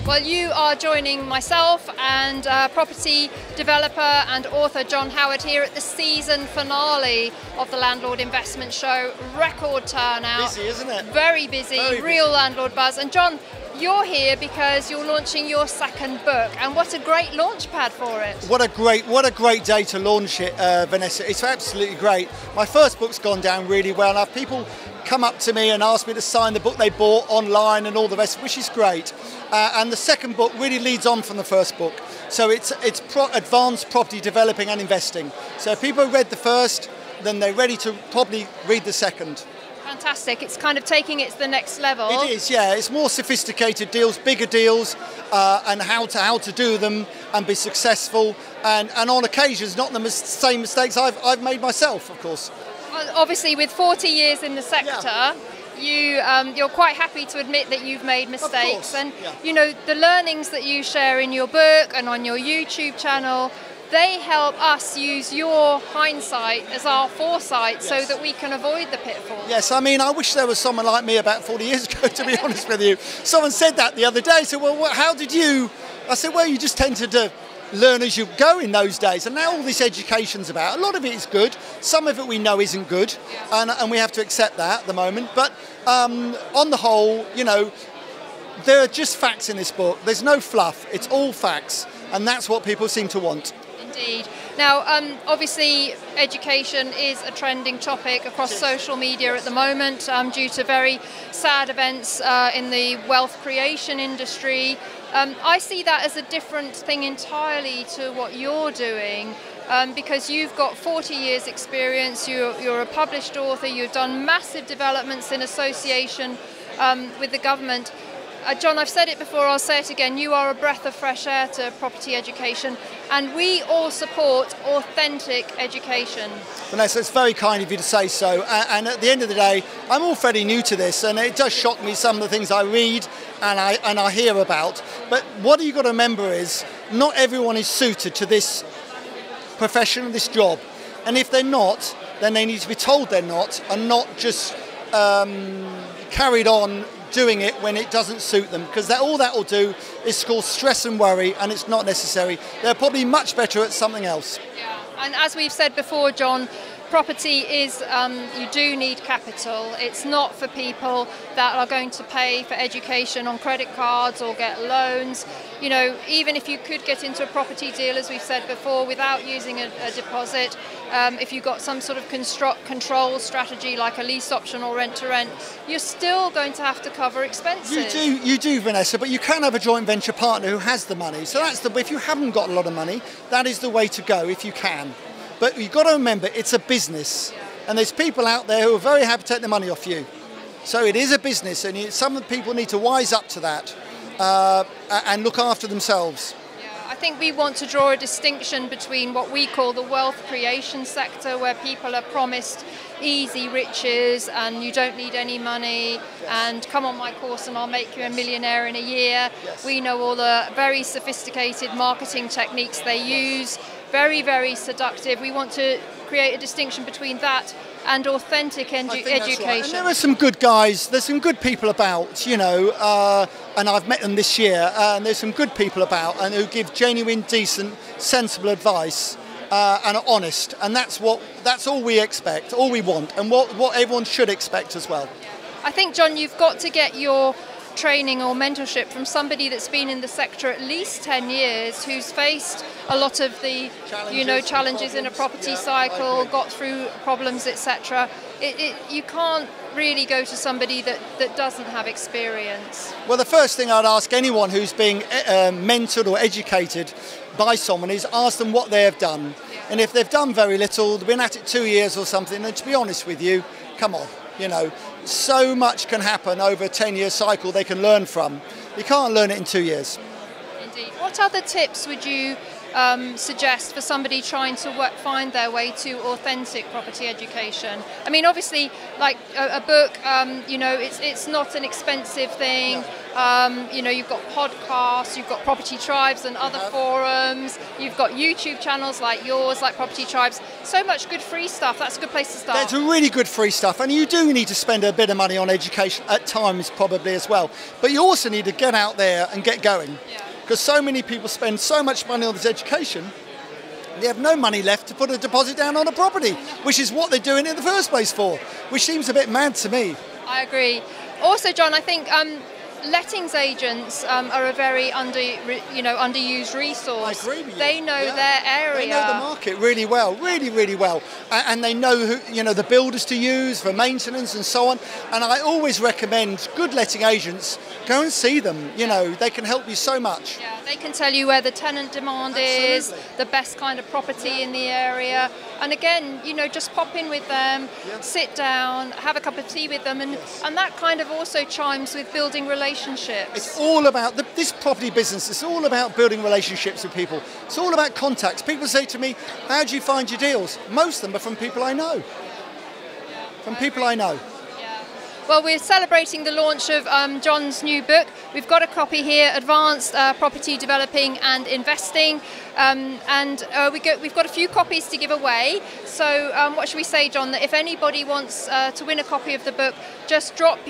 Well, you are joining myself and property developer and author John Howard here at the season finale of the Landlord Investment Show. Record turnout. Busy, isn't it? Very busy, real landlord buzz. And John, you're here because you're launching your second book, and what a great launch pad for it. What a great day to launch it, Vanessa. It's absolutely great. My first book's gone down really well. Now people come up to me and ask me to sign the book they bought online and all the rest, which is great. And the second book really leads on from the first book. So it's advanced property developing and investing. So if people have read the first, then they're ready to probably read the second. Fantastic. It's kind of taking it to the next level. It is, yeah. It's more sophisticated deals, bigger deals, and how to do them and be successful. And on occasions, not the same mistakes I've made myself, of course. Well, obviously, with 40 years in the sector, you're quite happy to admit that you've made mistakes. And you know, the learnings that you share in your book and on your YouTube channel, they help us use your hindsight as our foresight so that we can avoid the pitfalls. Yes, I mean, I wish there was someone like me about 40 years ago, to be honest with you. Someone said that the other day. So, well, how did you? I said, well, you just tended to learn as you go in those days. And now all this education's about, a lot of it is good. Some of it we know isn't good. And we have to accept that at the moment. But on the whole, you know, there are just facts in this book. There's no fluff. It's all facts. And that's what people seem to want. Indeed. Now, obviously, education is a trending topic across social media at the moment due to very sad events in the wealth creation industry. I see that as a different thing entirely to what you're doing because you've got 40 years experience, you're a published author, you've done massive developments in association with the government. John, I've said it before, I'll say it again, you are a breath of fresh air to property education, and we all support authentic education. Vanessa, it's very kind of you to say so, and at the end of the day, I'm all fairly new to this, and it does shock me some of the things I read and I hear about, but what you've got to remember is, not everyone is suited to this profession, this job, and if they're not, then they need to be told they're not, and not just carried on doing it when it doesn't suit them, because all that will do is cause stress and worry, and it's not necessary. They're probably much better at something else. Yeah, and as we've said before, John, property is, you do need capital. It's not for people that are going to pay for education on credit cards or get loans. You know, even if you could get into a property deal, as we've said before, without using a deposit, if you've got some sort of control strategy like a lease option or rent to rent, you're still going to have to cover expenses. You do, Vanessa, but you can have a joint venture partner who has the money. So if you haven't got a lot of money, that is the way to go if you can. But you've got to remember, it's a business, and there's people out there who are very happy to take the money off you. So it is a business, and some people need to wise up to that and look after themselves. Yeah, I think we want to draw a distinction between what we call the wealth creation sector, where people are promised easy riches and you don't need any money, and come on my course and I'll make you a millionaire in a year. We know all the very sophisticated marketing techniques they use. Very, very seductive. We want to create a distinction between that and authentic education. Right. And there are some good guys, there's some good people about, you know, and I've met them this year, and there's some good people about and who give genuine, decent, sensible advice and are honest, and that's all we expect, all we want, and what everyone should expect as well. I think, John, you've got to get your training or mentorship from somebody that's been in the sector at least 10 years, who's faced a lot of the challenges in a property cycle, got through problems, etc. You can't really go to somebody that doesn't have experience. Well, the first thing I'd ask anyone who's being mentored or educated by someone is ask them what they have done. And if they've done very little, they've been at it 2 years or something, then to be honest with you, come on, you know, so much can happen over a 10-year cycle they can learn from. You can't learn it in 2 years. Indeed. What other tips would you suggest for somebody trying to find their way to authentic property education? I mean, obviously, like a book, you know, it's not an expensive thing. You know, you've got podcasts, you've got Property Tribes and other forums, you've got YouTube channels like yours, like Property Tribes. So much good free stuff. That's a good place to start. There's really good free stuff, and you do need to spend a bit of money on education at times, probably as well. But you also need to get out there and get going, because so many people spend so much money on this education, they have no money left to put a deposit down on a property, which is what they're doing in the first place for, which seems a bit mad to me. I agree. Also, John, I think lettings agents are a very underused resource. I agree with you. They know their area. They know the market really well, really well, and they know who, you know, the builders to use for maintenance and so on. And I always recommend good letting agents, go and see them. You know, they can help you so much. Yeah, they can tell you where the tenant demand is, the best kind of property in the area. And again, you know, just pop in with them, sit down, have a cup of tea with them, and that kind of also chimes with building relationships. It's all about this property business. It's all about building relationships with people. It's all about contacts. People say to me, "How do you find your deals?" Most of them are from people I know. From people I know. Well, we're celebrating the launch of John's new book. We've got a copy here, Advanced Property Developing and Investing, we've got a few copies to give away. So what should we say, John, that if anybody wants to win a copy of the book, just drop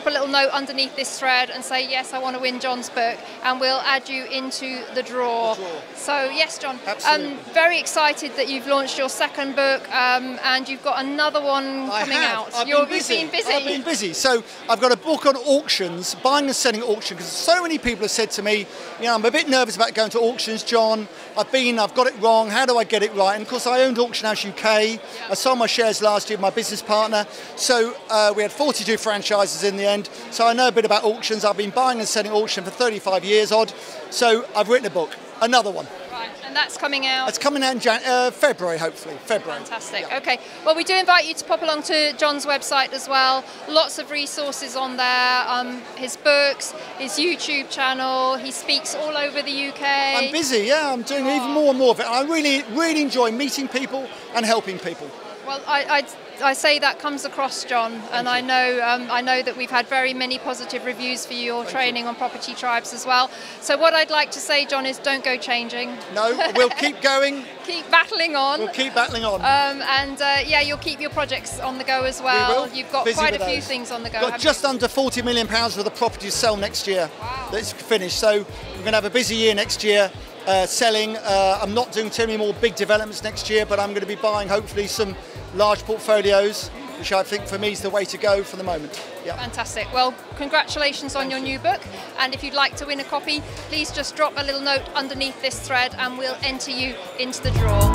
a little note underneath this thread and say, yes, I want to win John's book, and we'll add you into the draw. So yes, John, I'm very excited that you've launched your second book, and you've got another one coming out. You've been busy. I've been busy. So I've got a book on auctions, buying and selling at auction, because so many people have said to me, you know, I'm a bit nervous about going to auctions, John. I've got it wrong. How do I get it right? And of course, I owned Auction House UK. I sold my shares last year with my business partner. So we had 42 franchises in the end, so I know a bit about auctions. I've been buying and selling auction for 35 years odd, so I've written a book, another one. Right, and that's coming out? It's coming out in February, hopefully. February. Fantastic. Okay, well, we do invite you to pop along to John's website as well. Lots of resources on there, his books, his YouTube channel. He speaks all over the UK. I'm busy, I'm doing even more and more of it. I really enjoy meeting people and helping people. Well, I say that comes across, John, and I know that we've had very many positive reviews for your training on Property Tribes as well. So what I'd like to say, John, is don't go changing. No, we'll keep going. Keep battling on. We'll keep battling on. You'll keep your projects on the go as well. We will. You've got quite a few things on the go. We've got just under £40 million worth of property to sell next year. Wow. That's finished. So we're going to have a busy year next year. Selling. I'm not doing too many more big developments next year, but I'm going to be buying hopefully some large portfolios, which I think for me is the way to go for the moment. Yeah. Fantastic. Well, congratulations on your new book, and if you'd like to win a copy, please just drop a little note underneath this thread and we'll enter you into the draw.